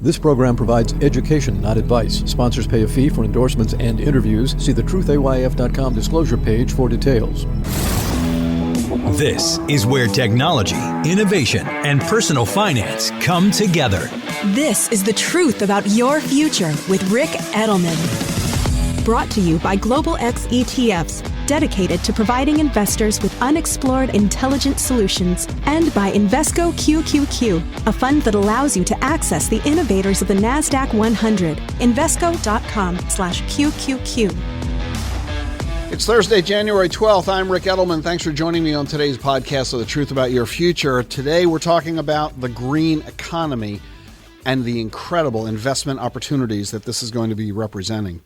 This program provides education, not advice. Sponsors pay a fee for endorsements and interviews. See the truthayf.com disclosure page for details. This is where technology, innovation, and personal finance come together. This is the truth about your future with Rick Edelman. Brought to you by Global X ETFs, dedicated to providing investors with unexplored intelligent solutions, and by Invesco QQQ, a fund that allows you to access the innovators of the NASDAQ 100. Invesco.com/QQQ. It's Thursday, January 12th. I'm Rick Edelman. Thanks for joining me on today's podcast of The Truth About Your Future. Today, we're talking about the green economy and the incredible investment opportunities that this is going to be representing.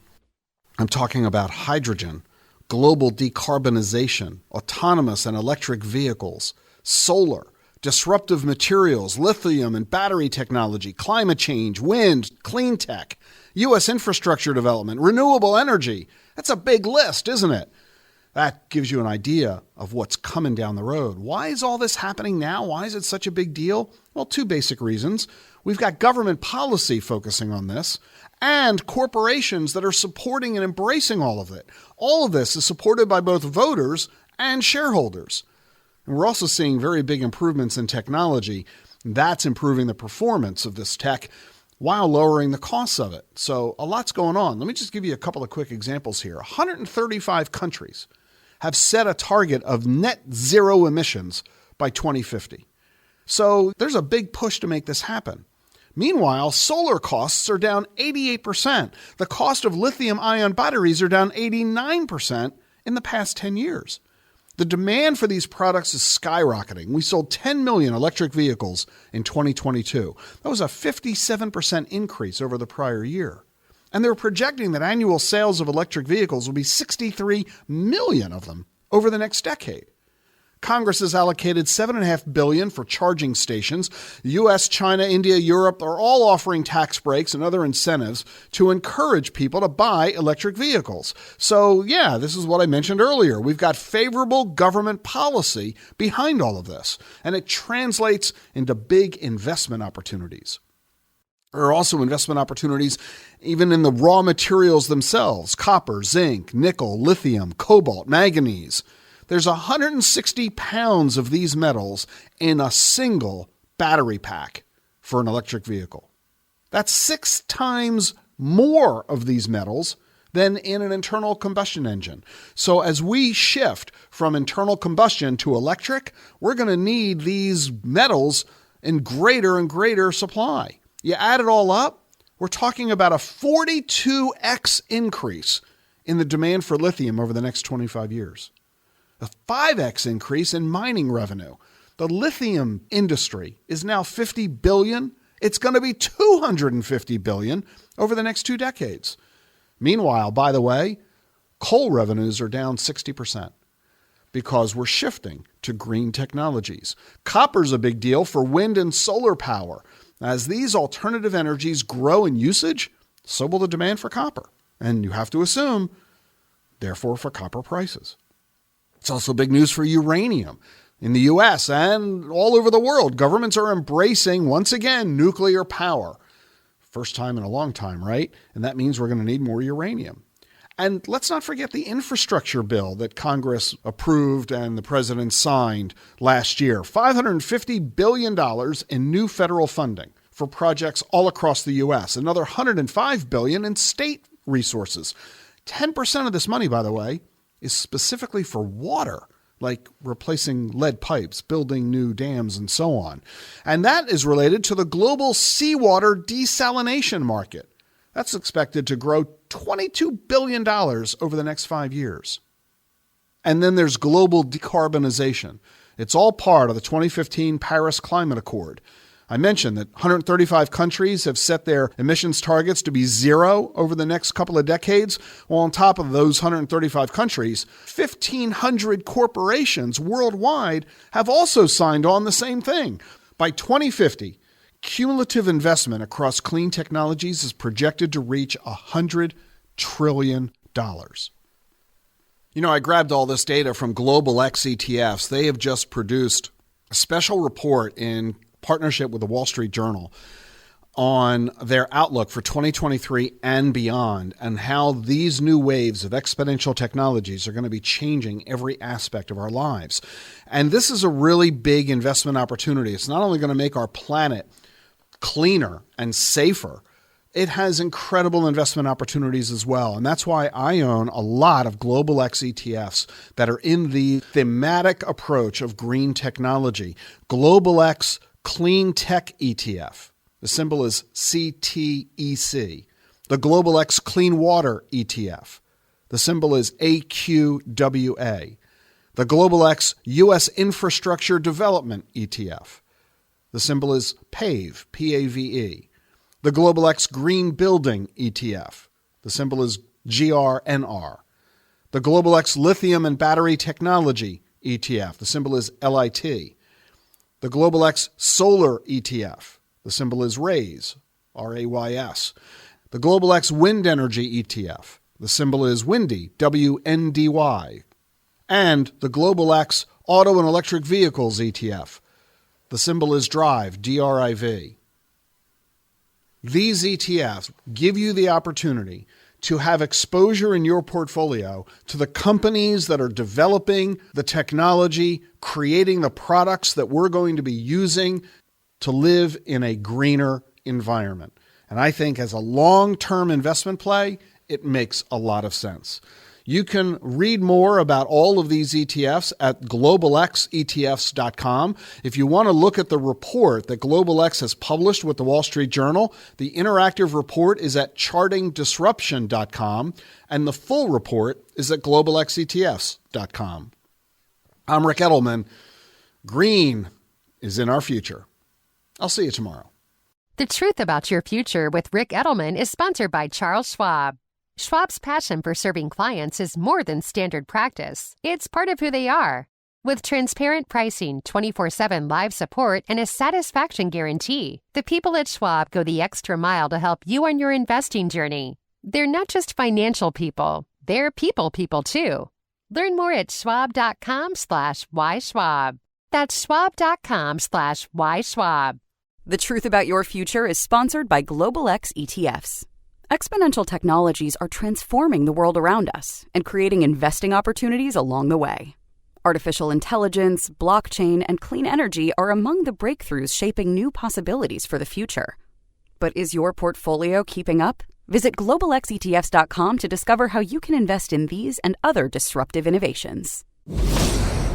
I'm talking about hydrogen, global decarbonization, autonomous and electric vehicles, solar, disruptive materials, lithium and battery technology, climate change, wind, clean tech, U.S. infrastructure development, renewable energy. That's a big list, isn't it? That gives you an idea of what's coming down the road. Why is all this happening now? Why is it such a big deal? Well, two basic reasons. We've got government policy focusing on this and corporations that are supporting and embracing all of it. All of this is supported by both voters and shareholders. And we're also seeing very big improvements in technology. That's improving the performance of this tech while lowering the costs of it. So a lot's going on. Let me just give you a couple of quick examples here. 135 countries have set a target of net zero emissions by 2050. So there's a big push to make this happen. Meanwhile, solar costs are down 88%. The cost of lithium-ion batteries are down 89% in the past 10 years. The demand for these products is skyrocketing. We sold 10 million electric vehicles in 2022. That was a 57% increase over the prior year. And they're projecting that annual sales of electric vehicles will be 63 million of them over the next decade. Congress has allocated $7.5 billion for charging stations. The U.S., China, India, Europe are all offering tax breaks and other incentives to encourage people to buy electric vehicles. So, yeah, this is what I mentioned earlier. We've got favorable government policy behind all of this, and it translates into big investment opportunities. There are also investment opportunities even in the raw materials themselves: copper, zinc, nickel, lithium, cobalt, manganese. There's 160 pounds of these metals in a single battery pack for an electric vehicle. That's 6 times more of these metals than in an internal combustion engine. So as we shift from internal combustion to electric, we're going to need these metals in greater and greater supply. You add it all up, we're talking about a 42x increase in the demand for lithium over the next 25 years. A 5x increase in mining revenue. The lithium industry is now $50 billion. It's going to be $250 billion over the next 2 decades. Meanwhile, by the way, coal revenues are down 60% because we're shifting to green technologies. Copper's a big deal for wind and solar power. As these alternative energies grow in usage, so will the demand for copper. And you have to assume, therefore, for copper prices. It's also big news for uranium. In the U.S. and all over the world, governments are embracing, once again, nuclear power. First time in a long time, right? And that means we're going to need more uranium. And let's not forget the infrastructure bill that Congress approved and the president signed last year. $550 billion in new federal funding for projects all across the U.S. Another $105 billion in state resources. 10% of this money, by the way, is specifically for water, like replacing lead pipes, building new dams, and so on. And that is related to the global seawater desalination market. That's expected to grow $22 billion over the next 5 years. And then there's global decarbonization. It's all part of the 2015 Paris Climate Accord. I mentioned that 135 countries have set their emissions targets to be zero over the next couple of decades. Well, on top of those 135 countries, 1,500 corporations worldwide have also signed on the same thing. By 2050, cumulative investment across clean technologies is projected to reach $100 trillion. You know, I grabbed all this data from Global X ETFs. They have just produced a special report in partnership with the Wall Street Journal on their outlook for 2023 and beyond, and how these new waves of exponential technologies are going to be changing every aspect of our lives. And this is a really big investment opportunity. It's not only going to make our planet cleaner and safer, it has incredible investment opportunities as well. And that's why I own a lot of Global X ETFs that are in the thematic approach of green technology. Global X Clean Tech ETF. The symbol is CTEC. The Global X Clean Water ETF. The symbol is AQWA. The Global X U.S. Infrastructure Development ETF. The symbol is PAVE, P-A-V-E. The Global X Green Building ETF. The symbol is GRNR. The Global X Lithium and Battery Technology ETF. The symbol is LIT. The Global X Solar ETF. The symbol is RAYS, R-A-Y-S. The Global X Wind Energy ETF. The symbol is WINDY, W-N-D-Y. And the Global X Auto and Electric Vehicles ETF. The symbol is DRIVE, D-R-I-V. These ETFs give you the opportunity to have exposure in your portfolio to the companies that are developing the technology, creating the products that we're going to be using to live in a greener environment. And I think as a long-term investment play, it makes a lot of sense. You can read more about all of these ETFs at globalxetfs.com. If you want to look at the report that Global X has published with the Wall Street Journal, the interactive report is at chartingdisruption.com, and the full report is at globalxetfs.com. I'm Rick Edelman. Green is in our future. I'll see you tomorrow. The Truth About Your Future with Rick Edelman is sponsored by Charles Schwab. Schwab's passion for serving clients is more than standard practice. It's part of who they are. With transparent pricing, 24/7 live support, and a satisfaction guarantee, the people at Schwab go the extra mile to help you on your investing journey. They're not just financial people, they're people too. Learn more at schwab.com/whyschwab. That's schwab.com/whyschwab. The Truth About Your Future is sponsored by Global X ETFs. Exponential technologies are transforming the world around us and creating investing opportunities along the way. Artificial intelligence, blockchain, and clean energy are among the breakthroughs shaping new possibilities for the future. But is your portfolio keeping up? Visit globalxetfs.com to discover how you can invest in these and other disruptive innovations.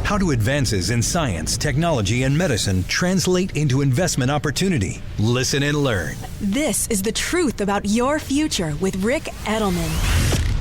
How do advances in science, technology, and medicine translate into investment opportunity? Listen and learn. This is The Truth About Your Future with Rick Edelman.